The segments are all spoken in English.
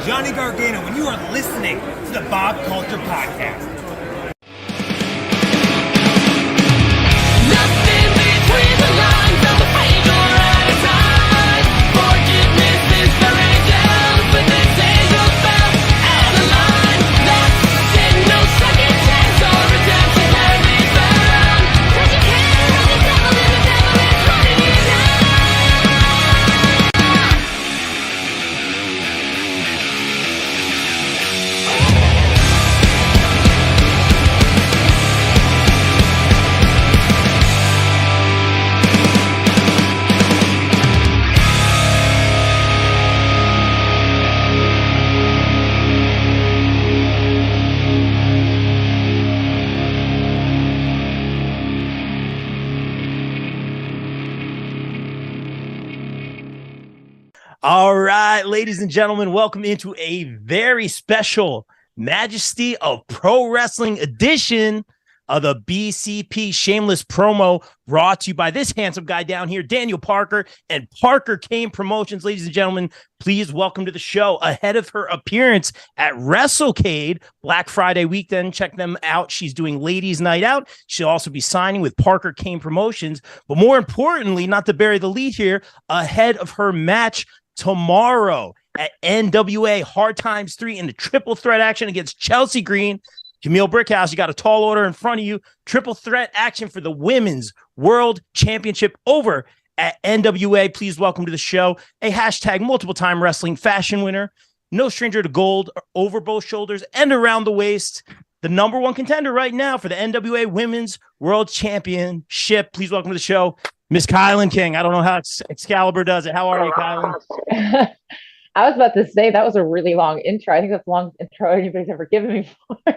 Johnny Gargano, and you are listening to the Bob Culture Podcast. Nothing between the lines of the page or at a time. Forgiveness is buried down, but this is about out of line. That's in no second chance or redemption can be found. 'Cause you can't hold the devil and the devil is running you down. All right, ladies and gentlemen, welcome into a very special Majesty of Pro Wrestling edition of the BCP Shameless Promo, brought to you by this handsome guy down here, Daniel Parker and Parker Kane Promotions. Ladies and gentlemen, please welcome to the show, ahead of her appearance at WrestleCade Black Friday weekend. Check them out. She's doing Ladies Night Out. She'll also be signing with Parker Kane Promotions. But more importantly, not to bury the lead here, ahead of her match tomorrow at NWA Hard Times 3 in the triple threat action against Chelsea Green. Camille Brickhouse, you got a tall order in front of you. Triple threat action for the Women's World Championship over at NWA. Please welcome to the show a hashtag multiple time wrestling fashion winner, no stranger to gold over both shoulders and around the waist, the number one contender right now for the NWA Women's World Championship. Please welcome to the show, Miss KiLynn King. I don't know how Excalibur does it. How are you, KiLynn? I was about to say that was a really long intro. I think that's the longest intro anybody's ever given me before.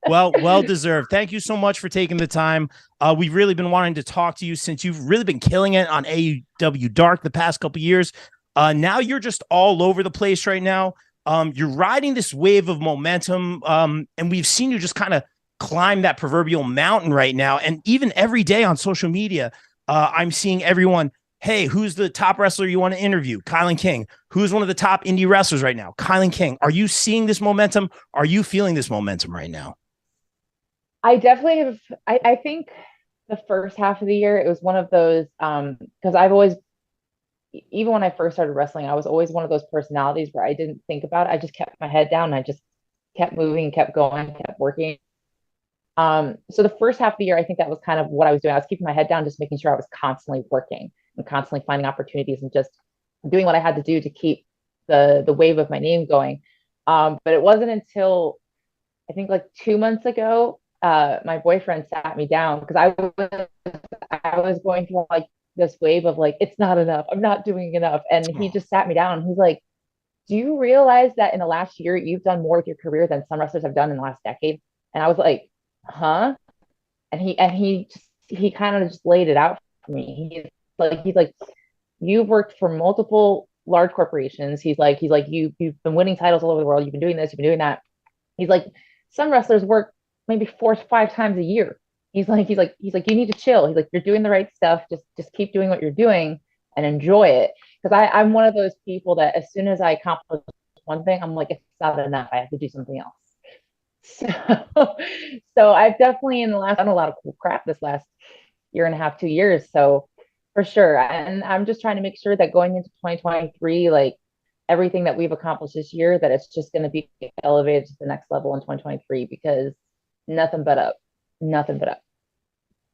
Well deserved. Thank you so much for taking the time. We've really been wanting to talk to you since you've really been killing it on AEW Dark the past couple of years. Now you're just all over the place right now. You're riding this wave of momentum, and we've seen you just kind of climb that proverbial mountain right now. And even every day on social media, I'm seeing everyone, hey, who's the top wrestler you want to interview? KiLynn King. Who's one of the top indie wrestlers right now? KiLynn King. Are you seeing this momentum? Are you feeling this momentum right now? I definitely have. I think the first half of the year, it was one of those, because I've always, even when I first started wrestling, I was always one of those personalities where I didn't think about it. I just kept my head down and I just kept moving, kept going, kept working. So the first half of the year, I think that was kind of what I was doing. I was keeping my head down, just making sure I was constantly working and constantly finding opportunities and just doing what I had to do to keep the wave of my name going. But it wasn't until I think like 2 months ago, my boyfriend sat me down because I was going through like this wave of like, it's not enough. I'm not doing enough. And he just sat me down and he's like, do you realize that in the last year, you've done more with your career than some wrestlers have done in the last decade? And I was like, huh? And he kind of just laid it out for me. He's like, you've worked for multiple large corporations. He's like, you've been winning titles all over the world. You've been doing this, you've been doing that. He's like, some wrestlers work maybe 4 to 5 times a year. He's like, you need to chill. He's like, you're doing the right stuff. Just keep doing what you're doing and enjoy it. Because I'm one of those people that as soon as I accomplish one thing, I'm like, it's not enough. I have to do something else. So I've definitely done a lot of cool crap this last year and a half, 2 years. So for sure. And I'm just trying to make sure that going into 2023, like everything that we've accomplished this year, that it's just going to be elevated to the next level in 2023, because nothing but up.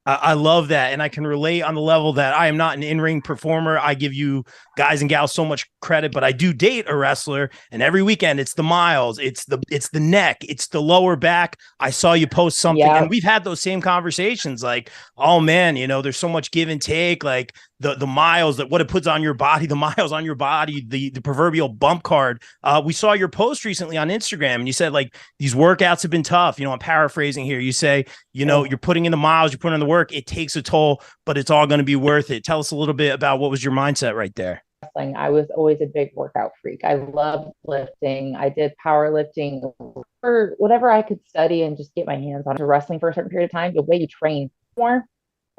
I love that. And I can relate on the level that I am not an in-ring performer. I give you guys and gals so much credit, but I do date a wrestler, and every weekend it's the miles, it's the neck, it's the lower back. I saw you post something, and we've had those same conversations like, oh man, there's so much give and take, like the miles, that what it puts on your body, the miles on your body, the proverbial bump card. We saw your post recently on Instagram, and you said like these workouts have been tough. I'm paraphrasing here. You say, you're putting in the miles, you're putting in the work. It takes a toll, but it's all going to be worth it. Tell us a little bit about what was your mindset right there. I was always a big workout freak. I loved lifting. I did powerlifting for whatever I could study and just get my hands on to wrestling for a certain period of time. The way you train more.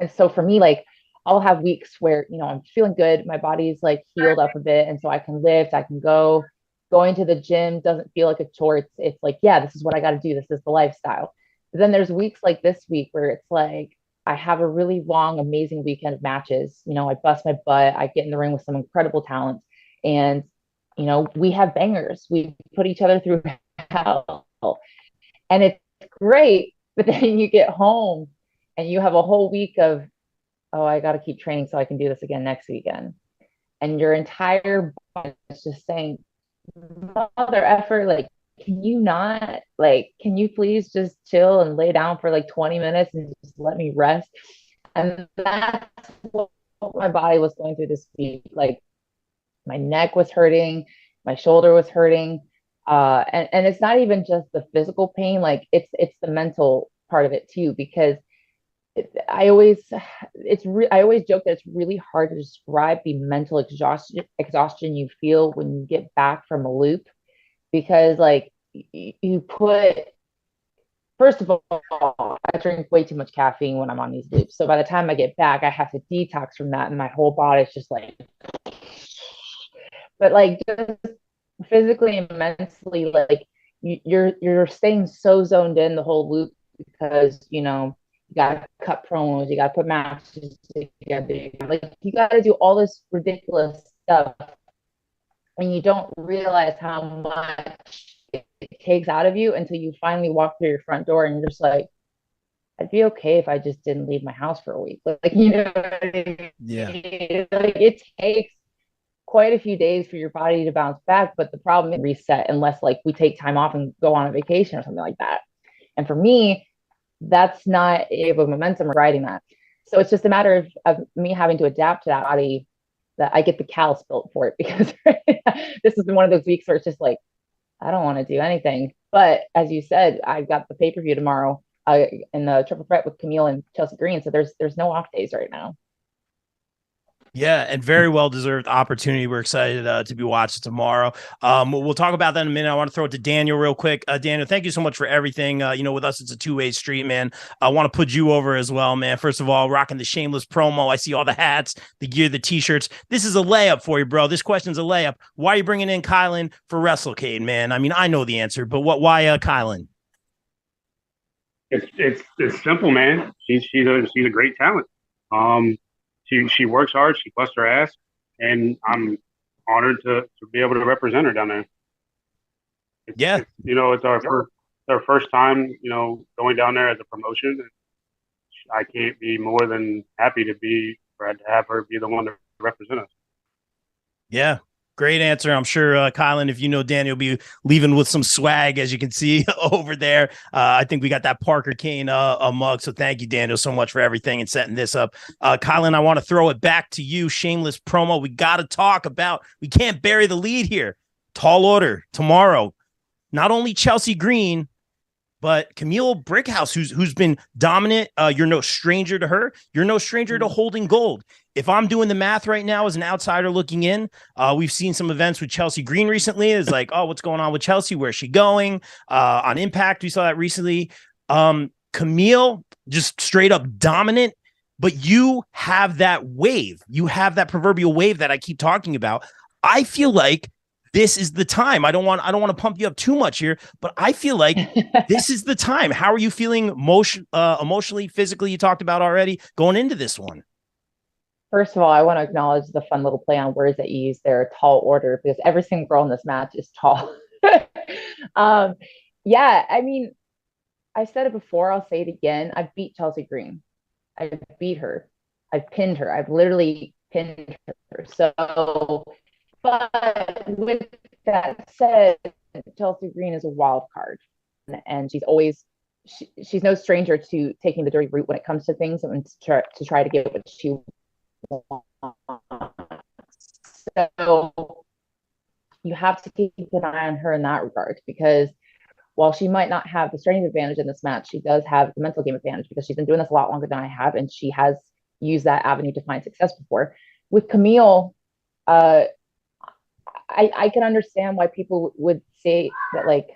And so for me, like I'll have weeks where, I'm feeling good. My body's like healed up a bit. And so I can lift, I can go going to the gym doesn't feel like a chore. It's like, yeah, this is what I got to do. This is the lifestyle. But then there's weeks like this week where it's like I have a really long, amazing weekend of matches. You know, I bust my butt. I get in the ring with some incredible talent, and you know, we have bangers. We put each other through hell, and it's great. But then you get home and you have a whole week of, oh, I got to keep training so I can do this again next weekend. And your entire body is just saying, mother effort, like, can you not, like, can you please just chill and lay down for like 20 minutes and just let me rest? And that's what my body was going through this week. Like, my neck was hurting, my shoulder was hurting. And it's not even just the physical pain, like it's the mental part of it too, because I always I always joke that it's really hard to describe the mental exhaustion you feel when you get back from a loop, because like you put, first of all, I drink way too much caffeine when I'm on these loops, so by the time I get back I have to detox from that, and my whole body's just like, but like just physically and mentally, like you're staying so zoned in the whole loop, because you know you gotta cut promos, you gotta put matches together, like you gotta do all this ridiculous stuff, and you don't realize how much it takes out of you until you finally walk through your front door and you're just like, I'd be okay if I just didn't leave my house for a week. Like, you know what I mean? Yeah. Like it takes quite a few days for your body to bounce back, but the problem is reset unless like we take time off and go on a vacation or something like that. And for me, that's not able momentum riding that. So it's just a matter of me having to adapt to that body, that I get the callus built for it, because this has been one of those weeks where it's just like, I don't want to do anything. But as you said, I've got the pay-per-view tomorrow in the triple threat with KiLynn and Chelsea Green. So there's no off days right now. Yeah, and very well-deserved opportunity. We're excited to be watching tomorrow. We'll talk about that in a minute. I want to throw it to Daniel real quick. Daniel, thank you so much for everything. You know, with us, it's a two-way street, man. I want to put you over as well, man. First of all, rocking the shameless promo. I see all the hats, the gear, the T-shirts. This is a layup for you, bro. This question's a layup. Why are you bringing in KiLynn for WrestleCade, man? I mean, I know the answer, but why KiLynn? It's simple, man. She's a great talent. She works hard. She busts her ass, and I'm honored to be able to represent her down there. It's our first time, you know, going down there as a promotion. I can't be more than happy to have her be the one to represent us. Yeah. Great answer. I'm sure, KiLynn, if you know Daniel, will be leaving with some swag, as you can see over there. I think we got that Parker Kane mug. So thank you, Daniel, so much for everything and setting this up. KiLynn, I want to throw it back to you. Shameless promo. We got to talk about, we can't bury the lead here. Tall order tomorrow. Not only Chelsea Green, but Camille Brickhouse, who's been dominant. You're no stranger to her. You're no stranger to holding gold. If I'm doing the math right now as an outsider looking in, we've seen some events with Chelsea Green recently. It's like, oh, what's going on with Chelsea? Where's she going? On Impact, we saw that recently. Camille, just straight up dominant. But you have that wave. You have that proverbial wave that I keep talking about. I feel like this is the time. I don't want to pump you up too much here, but I feel like this is the time. How are you feeling emotionally, physically? You talked about already going into this one. First of all, I want to acknowledge the fun little play on words that you use there, tall order, because every single girl in this match is tall. Yeah, I mean, I said it before, I'll say it again. I beat Chelsea Green. I beat her. I pinned her. I've literally pinned her. So, but with that said, Chelsea Green is a wild card, and she's no stranger to taking the dirty route when it comes to things and to try to get what she wants. So you have to keep an eye on her in that regard, because while she might not have the strength advantage in this match, she does have the mental game advantage, because she's been doing this a lot longer than I have, and she has used that avenue to find success before. With Camille, I can understand why people would say that, like,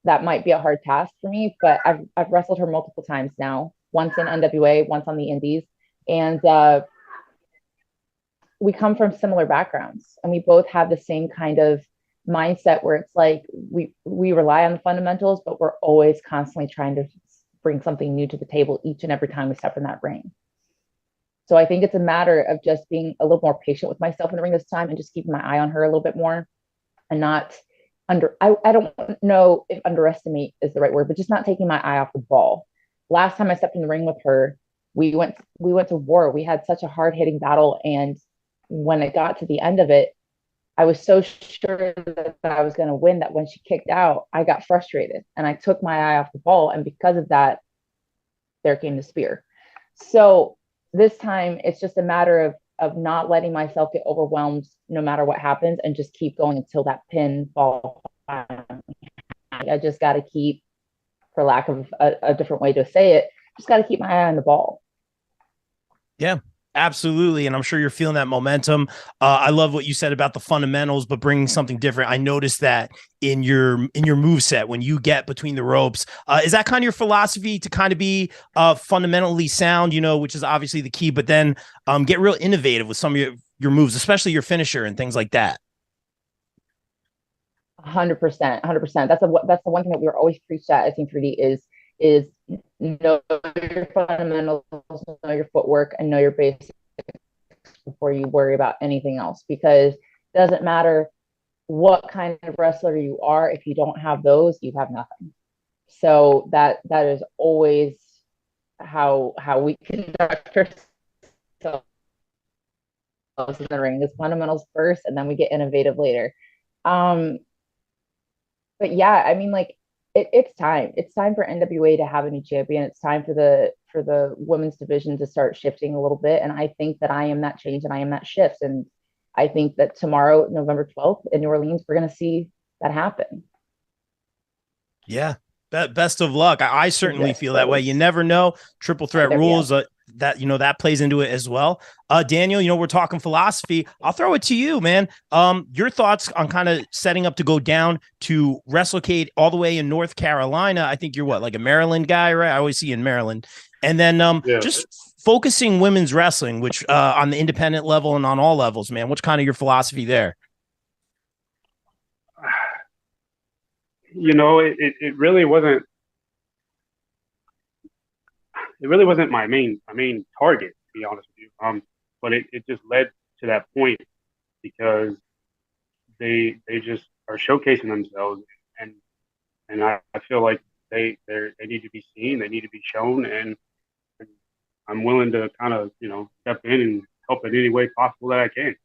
that might be a hard task for me, but I've wrestled her multiple times now, once in NWA, once on the Indies, and we come from similar backgrounds, and we both have the same kind of mindset where it's like we rely on the fundamentals, but we're always constantly trying to bring something new to the table each and every time we step in that ring. So I think it's a matter of just being a little more patient with myself in the ring this time and just keeping my eye on her a little bit more and not I don't know if underestimate is the right word, but just not taking my eye off the ball. Last time I stepped in the ring with her, we went to war. We had such a hard hitting battle. And when it got to the end of it, I was so sure that I was going to win that when she kicked out, I got frustrated and I took my eye off the ball. And because of that, there came the spear. So this time it's just a matter of not letting myself get overwhelmed no matter what happens and just keep going until that pinfall. I just got to keep, for lack of a different way to say it, just got to keep my eye on the ball. Yeah, absolutely. And I'm sure you're feeling that momentum. I love what you said about the fundamentals, but bringing something different. I noticed that in your moveset when you get between the ropes. Is that kind of your philosophy to kind of be fundamentally sound, which is obviously the key, but then get real innovative with some of your moves, especially your finisher and things like that? 100%. That's the one thing that we were always preached at Team 3D is know your fundamentals, know your footwork, and know your basics before you worry about anything else. Because it doesn't matter what kind of wrestler you are, if you don't have those, you have nothing. So that is always how we conduct ourselves in the ring, is fundamentals first, and then we get innovative later. But yeah, I mean, like it's time. It's time for NWA to have a new champion. It's time for the women's division to start shifting a little bit. And I think that I am that change and I am that shift. And I think that tomorrow, November 12th in New Orleans, we're going to see that happen. Yeah. Best of luck. I certainly feel that way. You never know. Triple threat rules, that plays into it as well. Daniel, we're talking philosophy. I'll throw it to you, man. Your thoughts on kind of setting up to go down to WrestleCade all the way in North Carolina. I think you're like a Maryland guy, right? I always see you in Maryland. And then just focusing women's wrestling, which on the independent level and on all levels, man. What's kind of your philosophy there? It really wasn't. It really wasn't my main target, to be honest with you. But it just led to that point because they just are showcasing themselves, and I feel like they need to be seen, they need to be shown, and I'm willing to kind of step in and help in any way possible that I can.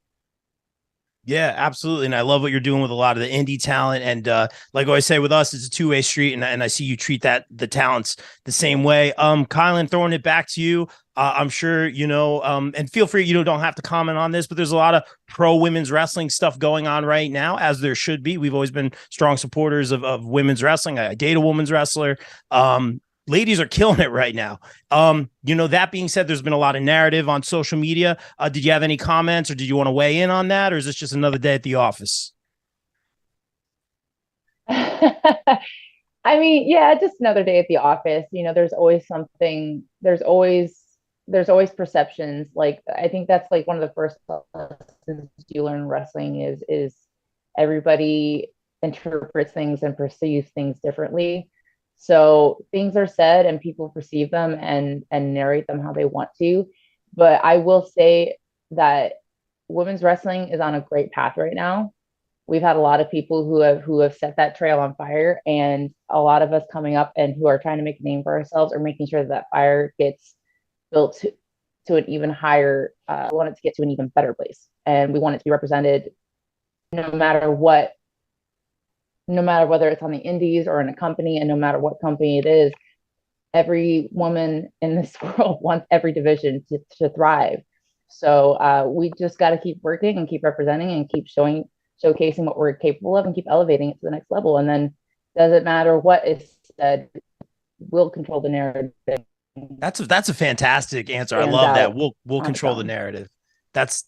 Yeah, absolutely. And I love what you're doing with a lot of the indie talent. And like I say, with us, it's a two-way street. And I see you treat the talents the same way. KiLynn, throwing it back to you. I'm sure, and feel free, don't have to comment on this, but there's a lot of pro women's wrestling stuff going on right now, as there should be. We've always been strong supporters of women's wrestling. I date a women's wrestler. Ladies are killing it right now. That being said, there's been a lot of narrative on social media. Did you have any comments or did you want to weigh in on that? Or is this just another day at the office? I mean, yeah, just another day at the office. There's always something, there's always perceptions. Like, I think that's like one of the first lessons you learn in wrestling is everybody interprets things and perceives things differently. So things are said and people perceive them and narrate them how they want to. But I will say that women's wrestling is on a great path right now. We've had a lot of people who have set that trail on fire, and a lot of us coming up and who are trying to make a name for ourselves are making sure that fire gets built to an even higher, we want it to get to an even better place. And we want it to be represented no matter whether it's on the indies or in a company, and no matter what company it is. Every woman in this world wants every division to thrive. So we just got to keep working and keep representing and keep showcasing what we're capable of and keep elevating it to the next level. And then doesn't matter what is said, we'll control the narrative. That's a fantastic answer. I love that. We'll control the narrative. That's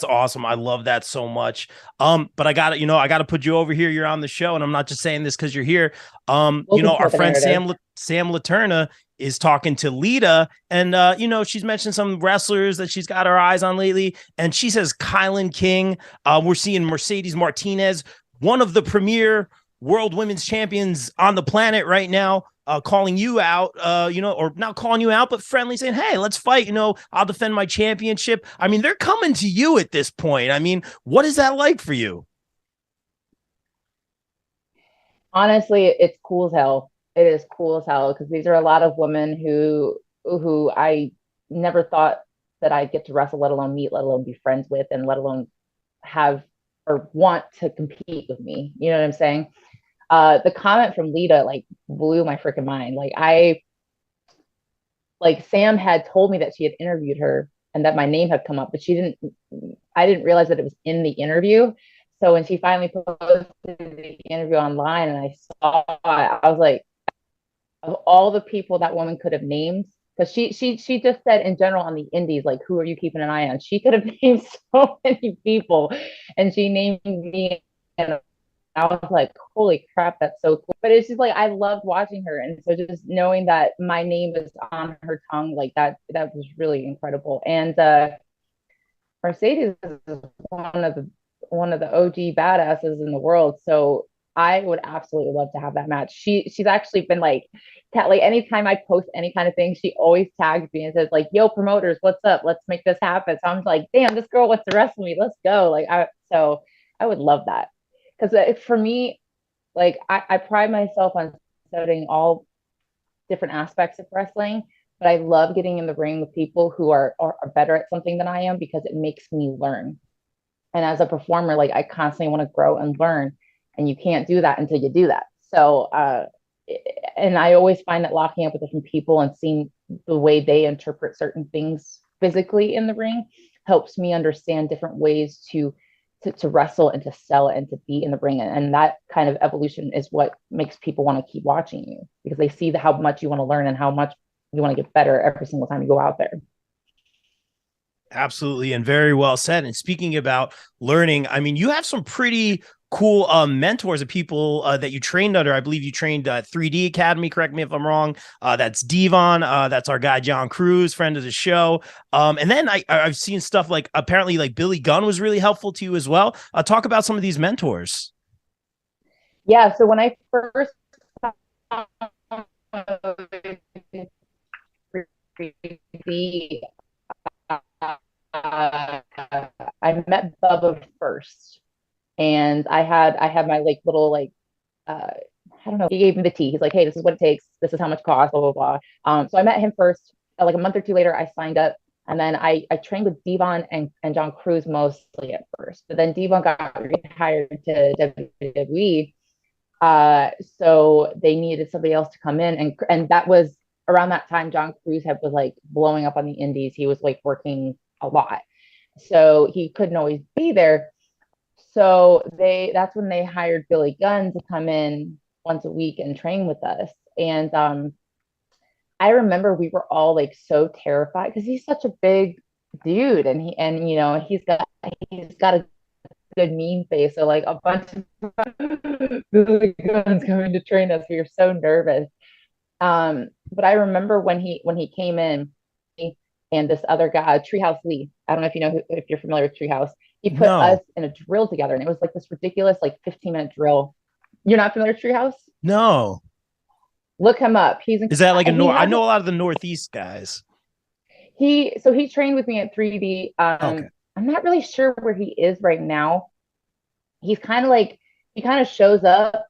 awesome. I love that so much. But I got to put you over here. You're on the show, and I'm not just saying this because you're here. Our friend Sam Laterna is talking to Lita, and she's mentioned some wrestlers that she's got her eyes on lately, and she says KiLynn King. We're seeing Mercedes Martinez one of the premier world women's champions on the planet right now, calling you out, or not calling you out, but friendly, saying, hey, let's fight. I'll defend my championship. I mean, they're coming to you at this point. I mean, what is that like for you? Honestly, it's cool as hell. It is cool as hell because these are a lot of women who I never thought that I'd get to wrestle, let alone meet, let alone be friends with, and let alone have or want to compete with me. You know what I'm saying? The comment from Lita like blew my freaking mind. Like Sam had told me that she had interviewed her and that my name had come up, but I didn't realize that it was in the interview. So when she finally posted the interview online and I saw it, I was like, of all the people that woman could have named, because she just said in general on the indies, like, who are you keeping an eye on? She could have named so many people, and she named me, and I was like, holy crap, that's so cool. But it's just like I loved watching her, and so just knowing that my name is on her tongue, like that was really incredible. And Mercedes is one of the OG badasses in the world. So I would absolutely love to have that match. She's actually been like anytime I post any kind of thing, she always tags me and says like, "Yo, promoters, what's up? Let's make this happen." So I'm like, "Damn, this girl wants to wrestle me. Let's go!" So I would love that because for me, like I pride myself on studying all different aspects of wrestling, but I love getting in the ring with people who are better at something than I am because it makes me learn. And as a performer, like I constantly want to grow and learn, and you can't do that until you do that. So, and I always find that locking up with different people and seeing the way they interpret certain things physically in the ring helps me understand different ways to wrestle and to sell and to be in the ring. And that kind of evolution is what makes people want to keep watching you because they see how much you want to learn and how much you want to get better every single time you go out there. Absolutely. And very well said. And speaking about learning, I mean, you have some pretty cool mentors of people that you trained under. I believe you trained 3D Academy. Correct me if I'm wrong. That's Devon. That's our guy, John Cruz, friend of the show. And then I've seen stuff like apparently like Billy Gunn was really helpful to you as well. Talk about some of these mentors. Yeah. So when I first I met Bubba first, and I had my like little like I don't know. He gave me the tea. He's like, hey, this is what it takes. This is how much it costs. Blah blah blah. So I met him first. Like a month or two later, I signed up, and then I trained with Devon and John Cruz mostly at first. But then Devon got rehired to WWE, so they needed somebody else to come in, and that was around that time. John Cruz was like blowing up on the indies. He was like working a lot, so he couldn't always be there. So that's when they hired Billy Gunn to come in once a week and train with us. And I remember we were all like so terrified because he's such a big dude, and he's got a good mean face. So like a bunch of Billy Guns coming to train us, we were so nervous. But I remember when he came in, and this other guy, Treehouse Lee. I don't know if you know if you're familiar with Treehouse. He put us in a drill together, and it was like this ridiculous like 15-minute drill. You're not familiar with Treehouse? No. Look him up. Is that like I know a lot of the Northeast guys. He trained with me at 3D. Okay. I'm not really sure where he is right now. He's kind of like he kind of shows up,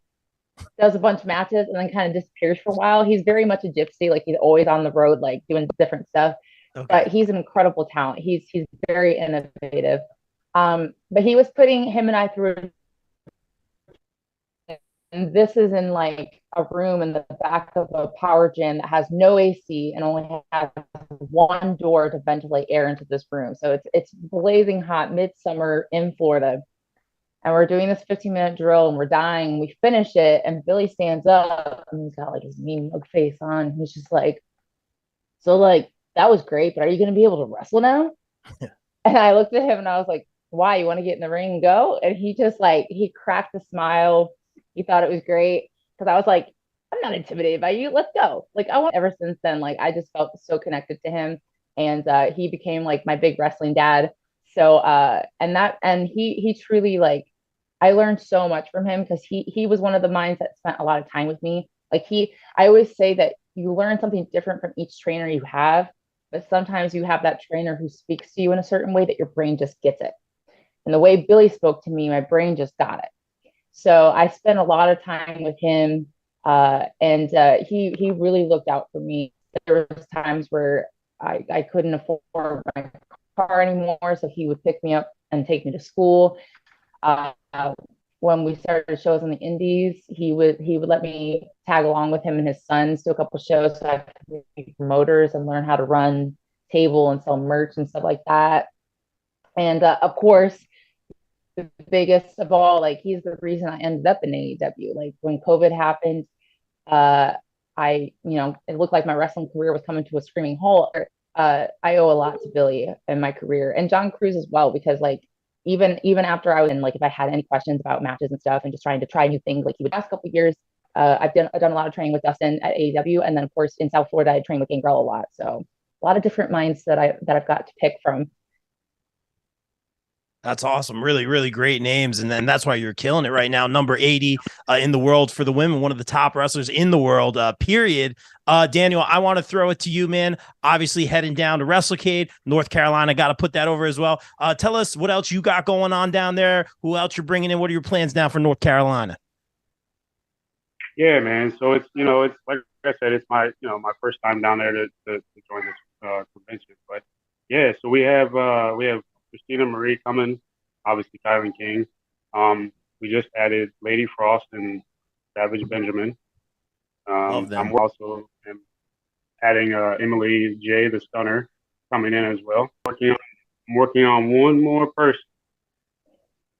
does a bunch of matches, and then kind of disappears for a while. He's very much a gypsy, like he's always on the road, like doing different stuff. Okay. But he's an incredible talent. He's very innovative. But he was putting him and I through, and this is in like a room in the back of a power gym that has no AC and only has one door to ventilate air into this room. So it's blazing hot midsummer in Florida. And we're doing this 15-minute drill and we're dying. We finish it, and Billy stands up and he's got like his mean mug face on. He's just like, so like that was great, but are you gonna be able to wrestle now? And I looked at him and I was like, why? You want to get in the ring and go? And he just like he cracked a smile. He thought it was great because I was like, I'm not intimidated by you. Let's go. Like I want. Ever since then, like I just felt so connected to him, and he became like my big wrestling dad. So and he truly like I learned so much from him because he was one of the minds that spent a lot of time with me. Like I always say that you learn something different from each trainer you have, but sometimes you have that trainer who speaks to you in a certain way that your brain just gets it. And the way Billy spoke to me, my brain just got it. So I spent a lot of time with him, and he really looked out for me. There was times where I couldn't afford my car anymore, so he would pick me up and take me to school. Uh, when we started shows on the indies, he would let me tag along with him and his sons to a couple shows so I could be promoters and learn how to run table and sell merch and stuff like that. And of course, the biggest of all, like he's the reason I ended up in AEW. Like when COVID happened, it looked like my wrestling career was coming to a screaming halt. I owe a lot to Billy in my career and John Cruz as well, because like even after I was in, like if I had any questions about matches and stuff and just trying to try new things, like he would last couple of years, I've done a lot of training with Dustin at AEW, and then of course in South Florida I trained with Gangrel a lot. So a lot of different minds that I've got to pick from. That's awesome. Really, really great names. And then that's why you're killing it right now. Number 80 in the world for the women, one of the top wrestlers in the world, period. Daniel, I want to throw it to you, man. Obviously heading down to WrestleCade, North Carolina. Got to put that over as well. Tell us what else you got going on down there. Who else you're bringing in? What are your plans now for North Carolina? Yeah, man. So it's like I said, it's my first time down there to join this convention. But yeah, so we have Christina Marie coming, obviously KiLynn King. We just added Lady Frost and Savage Benjamin. Love them. I'm also adding Emily J, the Stunner, coming in as well. I'm working on one more person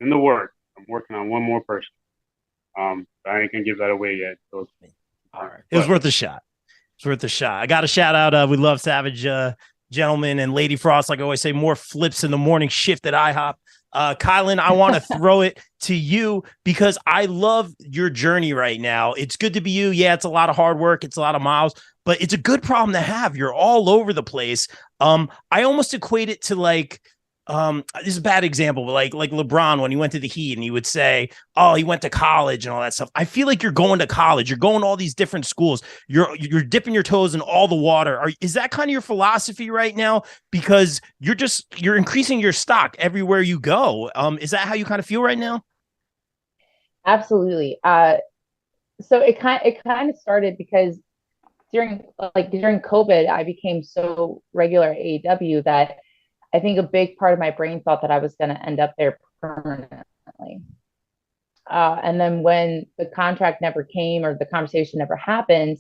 in the works. I'm working on one more person. I ain't gonna give that away yet. So all right, it was worth a shot. It's worth a shot. I got a shout out. We love Savage Gentleman and Lady Frost. Like I always say, more flips in the morning shift at IHOP. KiLynn, I want to throw it to you because I love your journey right now. It's good to be you. Yeah, it's a lot of hard work. It's a lot of miles, but it's a good problem to have. You're all over the place. I almost equate it to like, this is a bad example, but like LeBron, when he went to the Heat and he would say, oh, he went to college and all that stuff. I feel like you're going to college. You're going to all these different schools. You're dipping your toes in all the water. Is that kind of your philosophy right now? Because you're increasing your stock everywhere you go. Is that how you kind of feel right now? Absolutely. So it kind of started because during COVID, I became so regular at AEW that I think a big part of my brain thought that I was going to end up there permanently. And then when the contract never came or the conversation never happened,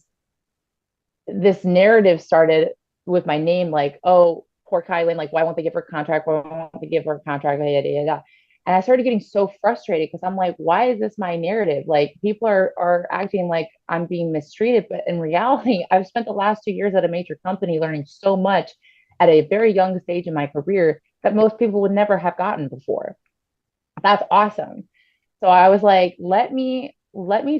this narrative started with my name, like, oh, poor KiLynn, like, why won't they give her a contract? Why won't they give her a contract? Yada, yada, yada. And I started getting so frustrated because I'm like, why is this my narrative? Like people are acting like I'm being mistreated. But in reality, I've spent the last 2 years at a major company learning so much at a very young stage in my career that most people would never have gotten before. That's awesome. So I was like, let me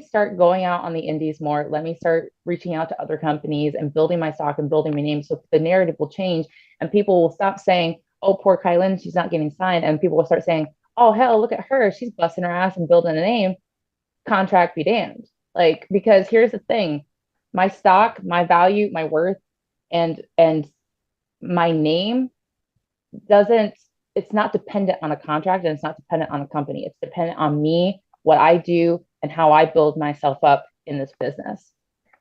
start going out on the indies more. Let me start reaching out to other companies and building my stock and building my name so the narrative will change and people will stop saying, oh, poor KiLynn, she's not getting signed. And people will start saying, oh, hell, look at her. She's busting her ass and building a name. Contract be damned. Like, because here's the thing, my stock, my value, my worth, and my name it's not dependent on a contract and it's not dependent on a company. It's dependent on me, what I do, and how I build myself up in this business.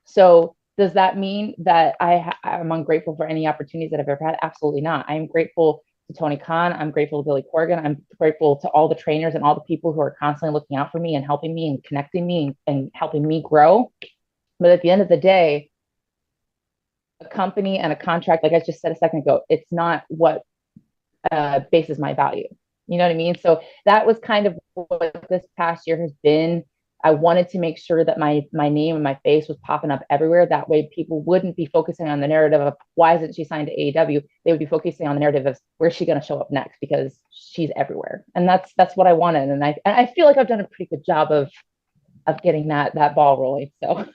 So does that mean that I'm ungrateful for any opportunities that I've ever had? Absolutely not. I am grateful to Tony Khan. I'm grateful to Billy Corgan. I'm grateful to all the trainers and all the people who are constantly looking out for me and helping me and connecting me and helping me grow. But at the end of the day, a company and a contract, like I just said a second ago, it's not what bases my value. You know what I mean? So that was kind of what this past year has been. I wanted to make sure that my name and my face was popping up everywhere. That way people wouldn't be focusing on the narrative of why isn't she signed to AEW? They would be focusing on the narrative of where's she going to show up next because she's everywhere. And that's what I wanted. And I feel like I've done a pretty good job of getting that ball rolling. So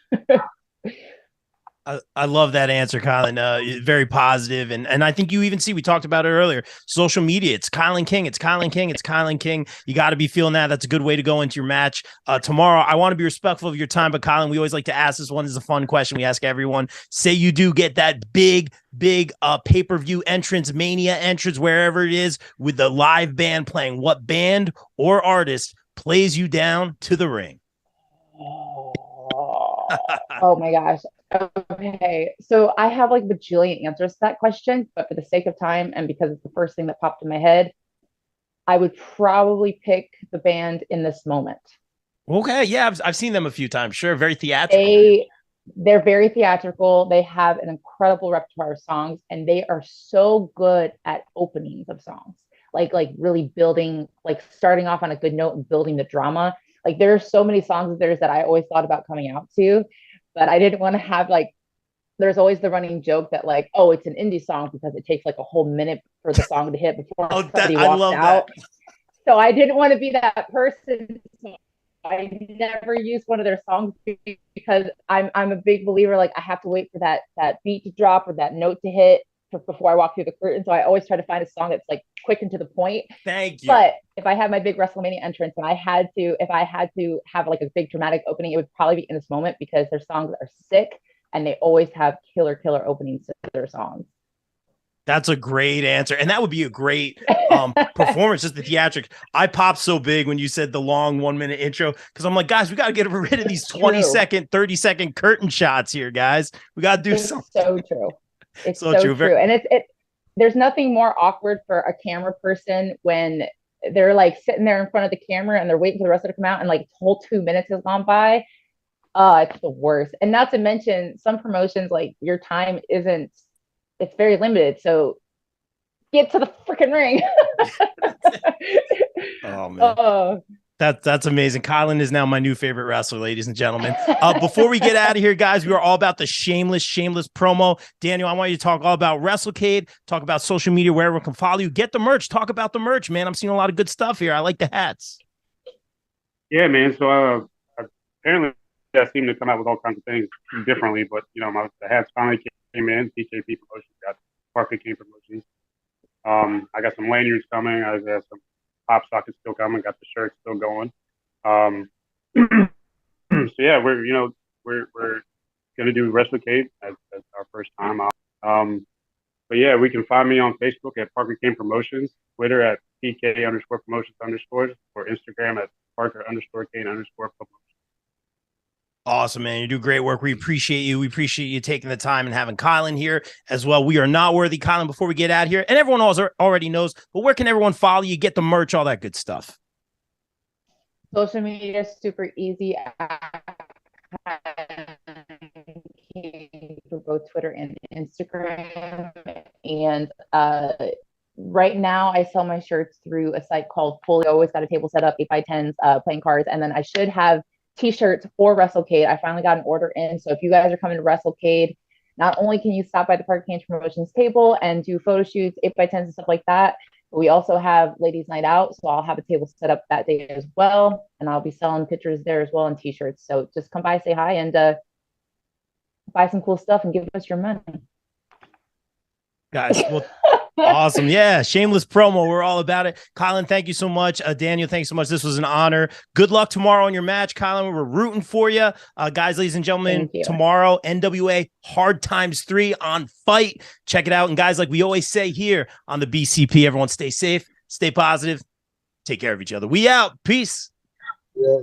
I love that answer, KiLynn. Very positive. And I think you even see, we talked about it earlier, social media. It's KiLynn King. It's KiLynn King. It's KiLynn King. You got to be feeling that. That's a good way to go into your match tomorrow. I want to be respectful of your time, but KiLynn, we always like to ask this one. This is a fun question we ask everyone. Say you do get that big pay-per-view entrance, Mania entrance, wherever it is, with the live band playing. What band or artist plays you down to the ring? Oh my gosh. Okay. So I have like bajillion answers to that question, but for the sake of time and because it's the first thing that popped in my head, I would probably pick the band In This Moment. Okay. Yeah. I've seen them a few times. Sure. Very theatrical. They're very theatrical. They have an incredible repertoire of songs, and they are so good at openings of songs. Like really building, like starting off on a good note and building the drama. Like there are so many songs of theirs that I always thought about coming out to, but I didn't want to have like, there's always the running joke that like, oh, it's an indie song because it takes like a whole minute for the song to hit before somebody walks out. So I didn't want to be that person. So I never used one of their songs because I'm a big believer. Like I have to wait for that beat to drop or that note to hit before I walk through the curtain. So I always try to find a song that's like quick and to the point. Thank you. But if I had my big WrestleMania entrance and if I had to have like a big dramatic opening, it would probably be In This Moment because their songs are sick and they always have killer openings to their songs. That's a great answer. And that would be a great performance, just the theatrics. I popped so big when you said the long 1 minute intro because I'm like, guys, we got to get rid of these 20-second, 30-second curtain shots here, guys. We got to do something. So true. It's so true. And there's nothing more awkward for a camera person when they're like sitting there in front of the camera and they're waiting for the wrestler to come out and like the whole 2 minutes has gone by. It's the worst. And not to mention some promotions, like your time it's very limited. So get to the freaking ring. Oh man. That's amazing. KiLynn is now my new favorite wrestler, ladies and gentlemen. Before we get out of here, guys, we are all about the shameless promo. Daniel, I want you to talk all about WrestleCade, talk about social media, where everyone can follow you. Get the merch. Talk about the merch, man. I'm seeing a lot of good stuff here. I like the hats. Yeah, man. So apparently I seem to come out with all kinds of things differently, but the hats finally came in. TJP Promotions got Parker Kane Promotions. I got some lanyards coming. I got some pop sockets still coming. Got the shirts still going. So yeah, we're gonna do WrestleCade as our first time out. But yeah, we can find me on Facebook at Parker Kane Promotions, Twitter at PK_promotions_, or Instagram at Parker_Kane_promotions. Awesome, man. You do great work. We appreciate you. We appreciate you taking the time and having KiLynn here as well. We are not worthy, KiLynn, before we get out of here. And everyone already knows, but where can everyone follow you, get the merch, all that good stuff? Social media is super easy. For both Twitter and Instagram. And right now I sell my shirts through a site called Fully. I always got a table set up, 8x10s, playing cards. And then I should have t-shirts for WrestleCade. I finally got an order in. So if you guys are coming to WrestleCade, not only can you stop by the Parker Kane Promotions table and do photo shoots, 8x10s and stuff like that, but we also have Ladies Night Out. So I'll have a table set up that day as well. And I'll be selling pictures there as well and t-shirts. So just come by, say hi, and buy some cool stuff and give us your money. Guys, well, awesome. Yeah, shameless promo. We're all about it. KiLynn, thank you so much. Daniel, thanks so much. This was an honor. Good luck tomorrow on your match, KiLynn. We're rooting for you. Guys, ladies and gentlemen, tomorrow, NWA Hard Times 3 on FITE. Check it out. And guys, like we always say here on the BCP, everyone stay safe, stay positive, take care of each other. We out. Peace. Yeah.